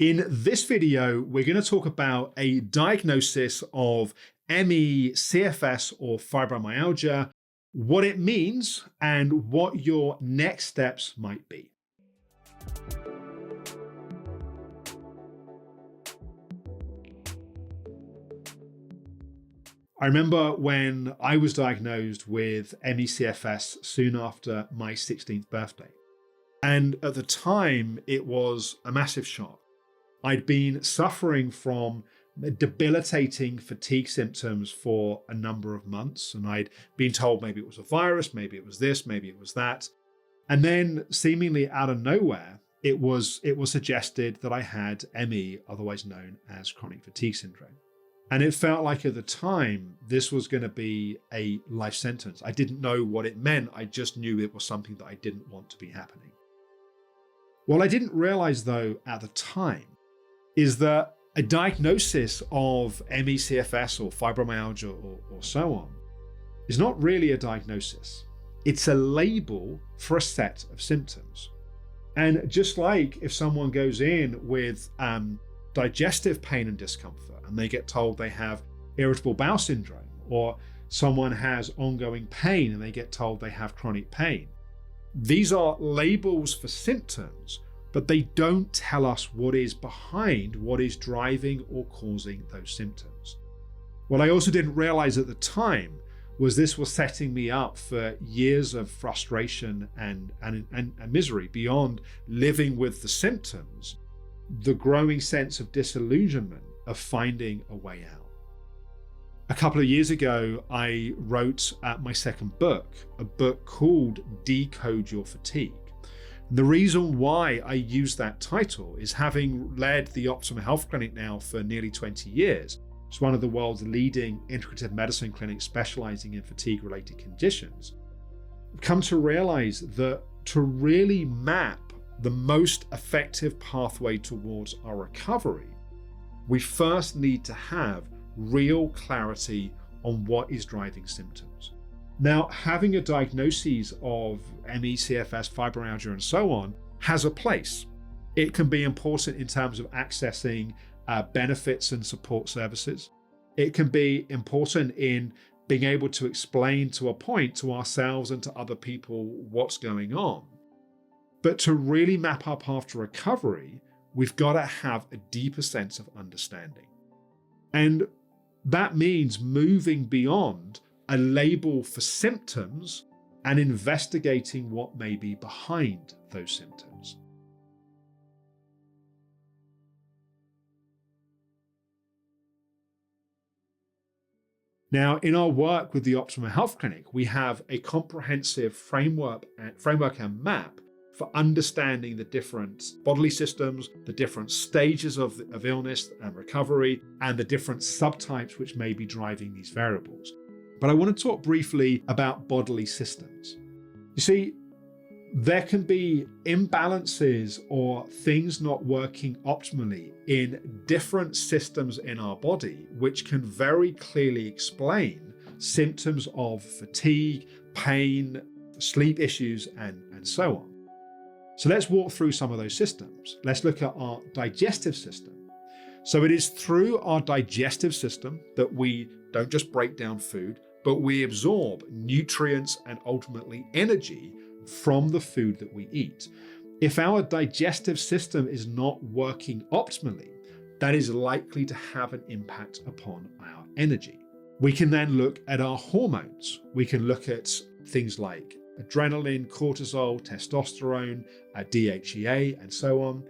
In this video, we're going to talk about a diagnosis of ME, CFS, or fibromyalgia, what it means, and what your next steps might be. I remember when I was diagnosed with ME/CFS soon after my 16th birthday. And at the time, it was a massive shock. I'd been suffering from debilitating fatigue symptoms for a number of months, and I'd been told maybe it was a virus, maybe it was this, maybe it was that. And then seemingly out of nowhere, it was suggested that I had ME, otherwise known as chronic fatigue syndrome. And it felt like at the time, this was going to be a life sentence. I didn't know what it meant. I just knew it was something that I didn't want to be happening. What I didn't realize though at the time is that a diagnosis of ME/CFS or fibromyalgia or so on is not really a diagnosis. It's a label for a set of symptoms. And just like if someone goes in with digestive pain and discomfort and they get told they have irritable bowel syndrome, or someone has ongoing pain and they get told they have chronic pain, these are labels for symptoms, but they don't tell us what is behind what is driving or causing those symptoms. What I also didn't realize at the time was this was setting me up for years of frustration and misery beyond living with the symptoms, the growing sense of disillusionment of finding a way out. A couple of years ago, I wrote my second book, a book called Decode Your Fatigue. And the reason why I use that title is, having led the Optimum Health Clinic now for nearly 20 years, it's one of the world's leading integrative medicine clinics specializing in fatigue-related conditions, I've come to realize that to really map the most effective pathway towards our recovery, we first need to have real clarity on what is driving symptoms. Now, having a diagnosis of ME, CFS, fibromyalgia, and so on has a place. It can be important in terms of accessing benefits and support services. It can be important in being able to explain to a point to ourselves and to other people what's going on. But to really map our path to recovery, we've got to have a deeper sense of understanding. And that means moving beyond a label for symptoms and investigating what may be behind those symptoms. Now, in our work with the Optimum Health Clinic, we have a comprehensive framework and map for understanding the different bodily systems, the different stages of illness and recovery, and the different subtypes which may be driving these variables. But I want to talk briefly about bodily systems. You see, there can be imbalances or things not working optimally in different systems in our body, which can very clearly explain symptoms of fatigue, pain, sleep issues, and so on. So let's walk through some of those systems. Let's look at our digestive system. So it is through our digestive system that we don't just break down food, but we absorb nutrients and ultimately energy from the food that we eat. If our digestive system is not working optimally, that is likely to have an impact upon our energy. We can then look at our hormones. We can look at things like adrenaline, cortisol, testosterone, DHEA, and so on.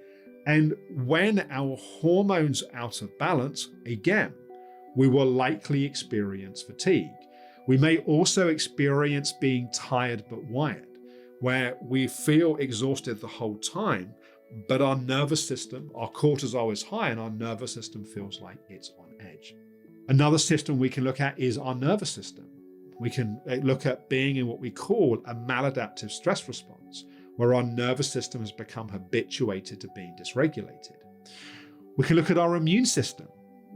And when our hormones are out of balance, again, we will likely experience fatigue. We may also experience being tired but wired, where we feel exhausted the whole time, but our nervous system, our cortisol is high and our nervous system feels like it's on edge. Another system we can look at is our nervous system. We can look at being in what we call a maladaptive stress response, where our nervous system has become habituated to being dysregulated. We can look at our immune system.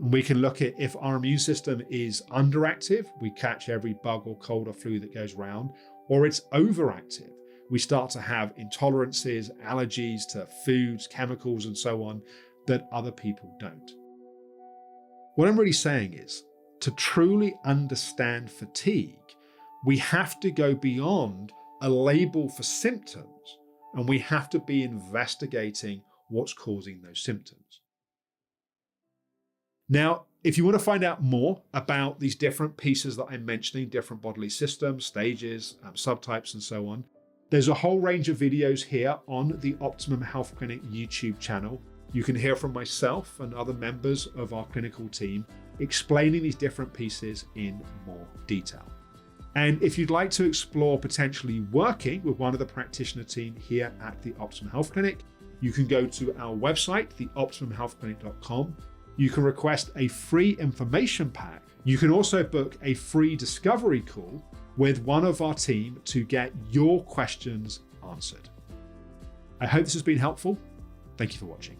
We can look at if our immune system is underactive, we catch every bug or cold or flu that goes around, or it's overactive. We start to have intolerances, allergies to foods, chemicals, and so on that other people don't. What I'm really saying is, to truly understand fatigue, we have to go beyond a label for symptoms, and we have to be investigating what's causing those symptoms. Now, if you want to find out more about these different pieces that I'm mentioning, different bodily systems, stages, subtypes, and so on, there's a whole range of videos here on the Optimum Health Clinic YouTube channel. You can hear from myself and other members of our clinical team explaining these different pieces in more detail. And if you'd like to explore potentially working with one of the practitioner team here at the Optimum Health Clinic, you can go to our website, theoptimumhealthclinic.com. You can request a free information pack. You can also book a free discovery call with one of our team to get your questions answered. I hope this has been helpful. Thank you for watching.